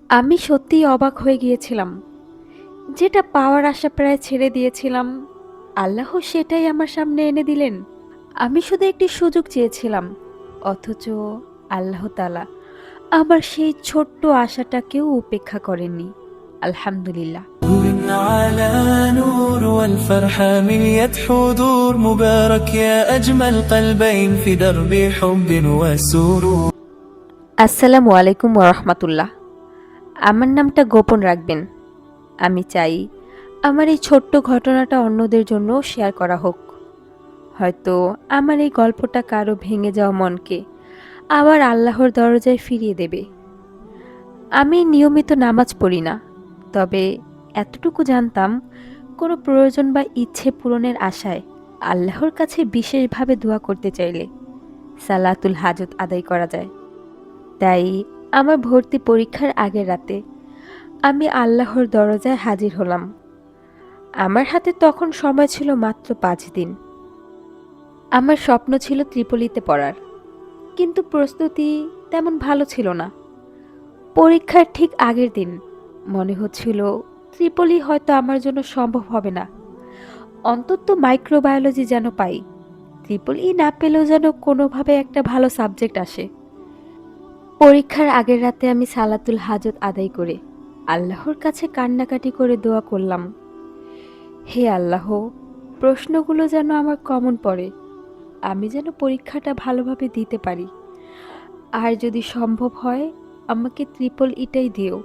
আমি সত্যিই অবাক হয়ে গিয়েছিলাম। যেটা পাওয়ার আশা প্রায় ছেড়ে দিয়েছিলাম, আল্লাহ সেটাই আমার সামনে এনে দিলেন। আমি শুধু একটি সুযোগ চেয়েছিলাম, অথচ আল্লাহ তাআলা আমার সেই ছোট্ট আশাটাকেও উপেক্ষা করেননি। আলহামদুলিল্লাহ। نور على نور والفرح مليت حضور مبارك يا أجمل قلبين في درب حب وسرور। আসসালামু আলাইকুম ওয়া রাহমাতুল্লাহ। আমার নামটা গোপন রাখবেন। আমি চাই আমার এই ছোট্ট ঘটনাটা অন্যদের জন্য শেয়ার করা হোক। হয়তো আমার এই গল্পটা কারো ভেঙে যাওয়া মনকে আবার আল্লাহর দরজায় ফিরিয়ে দেবে। আমি নিয়মিত নামাজ পড়ি না, তবে এতটুকু জানতাম কোনো প্রয়োজন বা ইচ্ছে পূরণের আশায় আল্লাহর কাছে বিশেষভাবে দোয়া করতে চাইলে সালাতুল হাজত আদায় করা যায়। তাই আমার ভর্তি পরীক্ষার আগের রাতে আমি আল্লাহর দরজায় হাজির হলাম। আমার হাতে তখন সময় ছিল মাত্র 5 দিন। আমার স্বপ্ন ছিল ত্রিপলিতে পড়ার, কিন্তু প্রস্তুতি তেমন ভালো ছিল না। পরীক্ষার ঠিক আগের দিন মনে হচ্ছিল ত্রিপলি হয়তো আমার জন্য সম্ভব হবে না। অন্তত মাইক্রোবায়োলজি যেন পাই, ত্রিপলি না পেলেও যেন কোনোভাবে একটা ভালো সাবজেক্ট আসে। পরীক্ষার আগের রাতে আমি সালাতুল হাজত আদায় করে আল্লাহর কাছে কান্নাকাটি করে দোয়া করলাম, হে আল্লাহ, প্রশ্নগুলো যেন আমার কমন পড়ে, আমি যেন পরীক্ষাটা ভালোভাবে দিতে পারি। আর যদি সম্ভব হয় আমাকে ট্রিপল ইটাই দিও।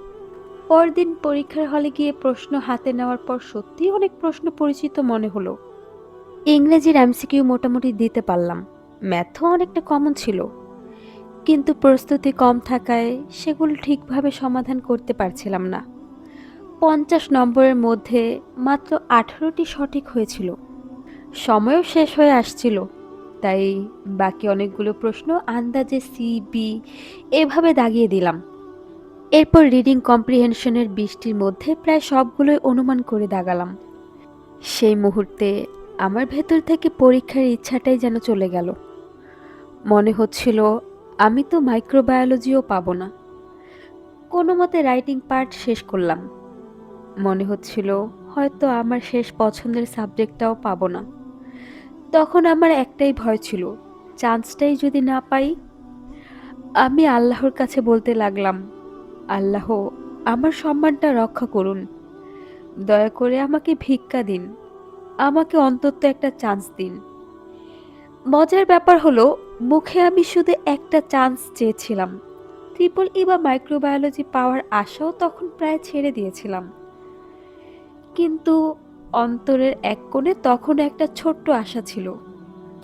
পরদিন পরীক্ষার হলে গিয়ে প্রশ্ন হাতে নেওয়ার পর সত্যিই অনেক প্রশ্ন পরিচিত মনে হলো। ইংরেজির এমসিকিউ মোটামুটি দিতে পারলাম, ম্যাথও অনেকটা কমন ছিল, কিন্তু প্রস্তুতি কম থাকায় সেগুলো ঠিকভাবে সমাধান করতে পারছিলাম না। 50 নম্বরের মধ্যে মাত্র 18টি সঠিক হয়েছিল। সময়ও শেষ হয়ে আসছিল, তাই বাকি অনেকগুলো প্রশ্ন আন্দাজে সি বি এভাবে দাগিয়ে দিলাম। এরপর রিডিং কম্প্রিহেনশনের 20টির মধ্যে প্রায় সবগুলোই অনুমান করে দাগালাম। সেই মুহূর্তে আমার ভেতর থেকে পরীক্ষার ইচ্ছাটাই যেন চলে গেল। মনে হচ্ছিল আমি তো মাইক্রোবায়োলজিও পাবো না। কোনো মতে রাইটিং পার্ট শেষ করলাম। মনে হচ্ছিল হয়তো আমার শেষ পছন্দের সাবজেক্টটাও পাবো না। তখন আমার একটাই ভয় ছিল, চান্সটাই যদি না পাই। আমি আল্লাহর কাছে বলতে লাগলাম, আল্লাহ, আমার সম্মানটা রক্ষা করুন, দয়া করে আমাকে ভিক্ষা দিন, আমাকে অন্তত একটা চান্স দিন। মজার ব্যাপার হলো, মুখে আমি শুধু একটা চান্স চেয়েছিলাম, ট্রিপল ই বা মাইক্রোবায়োলজি পাওয়ার আশাও তখন প্রায় ছেড়ে দিয়েছিলাম। কিন্তু অন্তরের এক কোণে তখন একটা ছোট্ট আশা ছিল,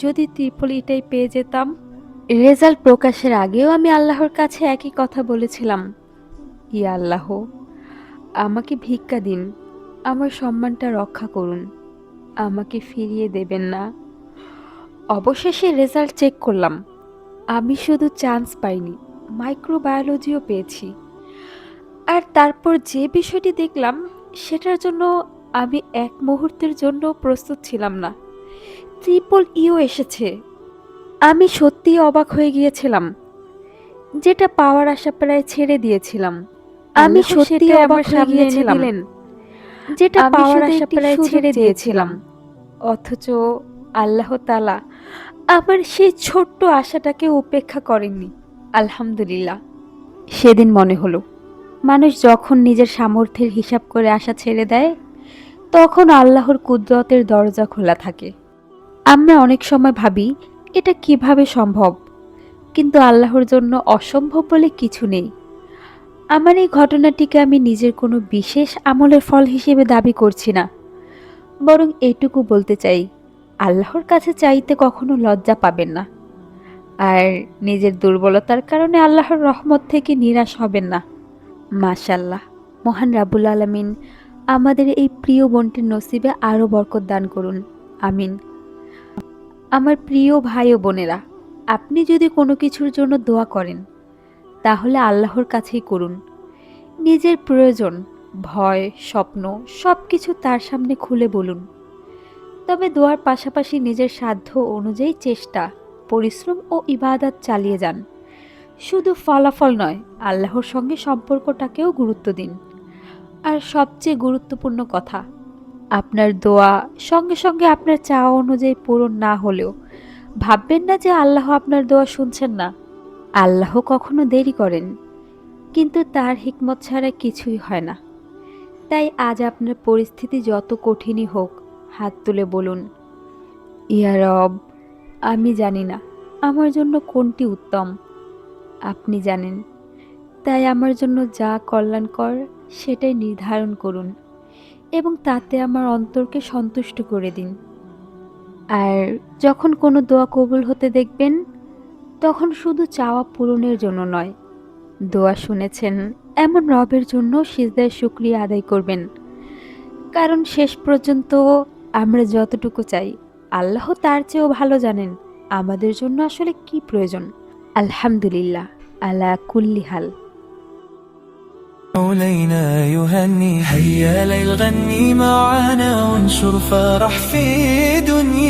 যদি ট্রিপল ইটাই পেয়ে যেতাম। রেজাল্ট প্রকাশের আগেও আমি আল্লাহর কাছে একই কথা বলেছিলাম, ইয়া আল্লাহ, আমাকে ভিক্ষা দিন, আমার সম্মানটা রক্ষা করুন, আমাকে ফিরিয়ে দেবেন না। অবশেষে রেজাল্ট চেক করলাম, আমি শুধু চান্স পাইনি, মাইক্রোবায়োলজিও পেয়েছি। আর তারপর যে বিষয়টি দেখলাম সেটার জন্য আমি এক মুহূর্তের জন্য প্রস্তুত ছিলাম না। ট্রিপল ইও এসেছে। আমি সত্যিই অবাক হয়ে গিয়েছিলাম। যেটা পাওয়ার আশা প্রায় ছেড়ে দিয়েছিলাম, আমি আল্লাহ সত্যিই সেটাই অবাক আমার হয়ে সামনে এনে গিয়েছিলাম। দিলেন। যেটা আমি পাওয়ার শুধু আশা একটি প্রায় সুযোগ ছেড়ে দিয়েছিলাম, চেয়েছিলাম। অথচ আল্লাহ তাআলা আমার সেই ছোট্ট আশাটাকে উপেক্ষা করেননি। আলহামদুলিল্লাহ। সেদিন মনে হলো, মানুষ যখন নিজের সামর্থ্যের হিসাব করে আশা ছেড়ে দেয়, তখন আল্লাহর কুদরতের দরজা খোলা থাকে। আমরা অনেক সময় ভাবি এটা কিভাবে সম্ভব, কিন্তু আল্লাহর জন্য অসম্ভব বলে কিছু নেই। আমার এই ঘটনাটিকে আমি নিজের কোনো বিশেষ আমলের ফল হিসেবে দাবি করছি না, বরং এইটুকু বলতে চাই, আল্লাহর কাছে চাইতে কখনো লজ্জা পাবেন না। আর নিজের দুর্বলতার কারণে আল্লাহর রহমত থেকে নিরাশ হবেন না। মাশাল্লাহ, মহান রাব্বুল আলামিন আমাদের এই প্রিয় বোনটির নসিবে আরও বরকত দান করুন, আমিন। আমার প্রিয় ভাই ও বোনেরা, আপনি যদি কোনো কিছুর জন্য দোয়া করেন, তাহলে আল্লাহর কাছেই করুন। নিজের প্রয়োজন, ভয়, স্বপ্ন সব কিছু তার সামনে খুলে বলুন। তবে দোয়ার পাশাপাশি নিজের সাধ্য অনুযায়ী চেষ্টা, পরিশ্রম ও ইবাদত চালিয়ে যান। শুধু ফলাফল নয়, আল্লাহর সঙ্গে সম্পর্কটাকেও গুরুত্ব দিন। আর সবচেয়ে গুরুত্বপূর্ণ কথা, আপনার দোয়া সঙ্গে সঙ্গে আপনার চাওয়া অনুযায়ী পূরণ না হলেও ভাববেন না যে আল্লাহ আপনার দোয়া শুনছেন না। আল্লাহ কখনো দেরি করেন, কিন্তু তার হিকমত ছাড়া কিছুই হয় না। তাই আজ আপনার পরিস্থিতি যত কঠিনই হোক, হাত তুলে বলুন, ইয়া রব, আমি জানি না আমার জন্য কোনটি উত্তম, আপনি জানেন। তাই আমার জন্য যা কল্যাণকর সেটাই নির্ধারণ করুন এবং তাতে আমার অন্তরকে সন্তুষ্ট করে দিন। আর যখন কোনো দোয়া কবুল হতে দেখবেন, তখন শুধু চাওয়া পূরণের জন্য নয়, দোয়া শুনেছেন এমন রবের জন্য সিজদায় শুকরিয়া আদায় করবেন। কারণ শেষ পর্যন্ত আমরা যতটুকু চাই, আল্লাহ তার চেয়েও ভালো জানেন আমাদের জন্য আসলে কি প্রয়োজন। আলহামদুলিল্লাহ আলা কুল্লি হাল। علينا يهني هيا ليل غني معانا وانشر فرح في دنيا